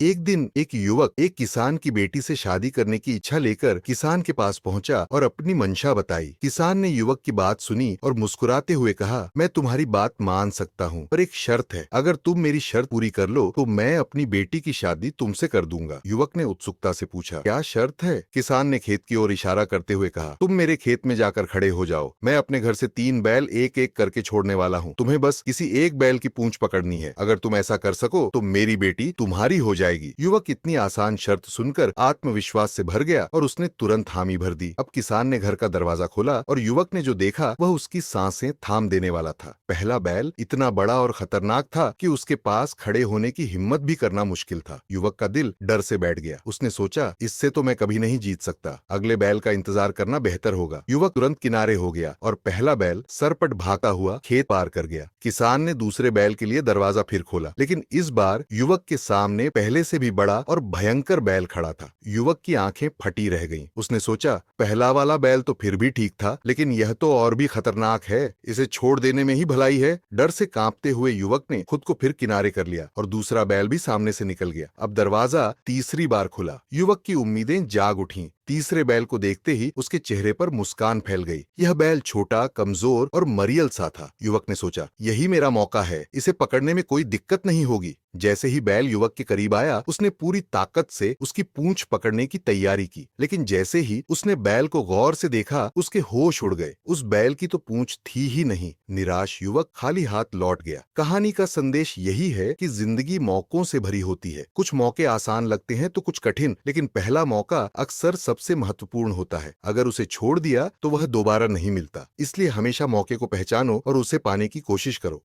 एक दिन एक युवक एक किसान की बेटी से शादी करने की इच्छा लेकर किसान के पास पहुंचा और अपनी मंशा बताई। किसान ने युवक की बात सुनी और मुस्कुराते हुए कहा, मैं तुम्हारी बात मान सकता हूँ, पर एक शर्त है। अगर तुम मेरी शर्त पूरी कर लो तो मैं अपनी बेटी की शादी तुमसे कर दूंगा। युवक ने उत्सुकता से पूछा, क्या शर्त है? किसान ने खेत की ओर इशारा करते हुए कहा, तुम मेरे खेत में जाकर खड़े हो जाओ। मैं अपने घर से 3 बैल एक एक करके छोड़ने वाला हूँ। तुम्हें बस किसी एक बैल की पूंछ पकड़नी है। अगर तुम ऐसा कर सको तो मेरी बेटी तुम्हारी हो जाएगी। युवक इतनी आसान शर्त सुनकर आत्मविश्वास से भर गया और उसने तुरंत हामी भर दी। अब किसान ने घर का दरवाजा खोला और युवक ने जो देखा वह उसकी सांसें थाम देने वाला था। पहला बैल इतना बड़ा और खतरनाक था कि उसके पास खड़े होने की हिम्मत भी करना मुश्किल था। युवक का दिल डर से बैठ गया। उसने सोचा, इससे तो मैं कभी नहीं जीत सकता। अगले बैल का इंतजार करना बेहतर होगा। युवक तुरंत किनारे हो गया और पहला बैल सरपट भागता हुआ खेत पार कर गया। किसान ने दूसरे बैल के लिए दरवाजा फिर खोला, लेकिन इस बार युवक के सामने पहले से भी बड़ा और भयंकर बैल खड़ा था। युवक की आंखें फटी रह गईं। उसने सोचा, पहला वाला बैल तो फिर भी ठीक था, लेकिन यह तो और भी खतरनाक है। इसे छोड़ देने में ही भलाई है। डर से कांपते हुए युवक ने खुद को फिर किनारे कर लिया और दूसरा बैल भी सामने से निकल गया। अब दरवाजा तीसरी बार खुला। युवक की उम्मीदें जाग उठीं। तीसरे बैल को देखते ही उसके चेहरे पर मुस्कान फैल गई। यह बैल छोटा, कमजोर और मरियल सा था। युवक ने सोचा, यही मेरा मौका है। इसे पकड़ने में कोई दिक्कत नहीं होगी। जैसे ही बैल युवक के करीब आया, उसने पूरी ताकत से उसकी पूंछ पकड़ने की तैयारी की। लेकिन जैसे ही उसने बैल को गौर से देखा, उसके होश उड़ गए। उस बैल की तो पूंछ थी ही नहीं। निराश युवक खाली हाथ लौट गया। कहानी का संदेश यही है कि जिंदगी मौकों से भरी होती है। कुछ मौके आसान लगते हैं तो कुछ कठिन, लेकिन पहला मौका अक्सर सबसे महत्वपूर्ण होता है। अगर उसे छोड़ दिया तो वह दोबारा नहीं मिलता। इसलिए हमेशा मौके को पहचानो और उसे पाने की कोशिश करो।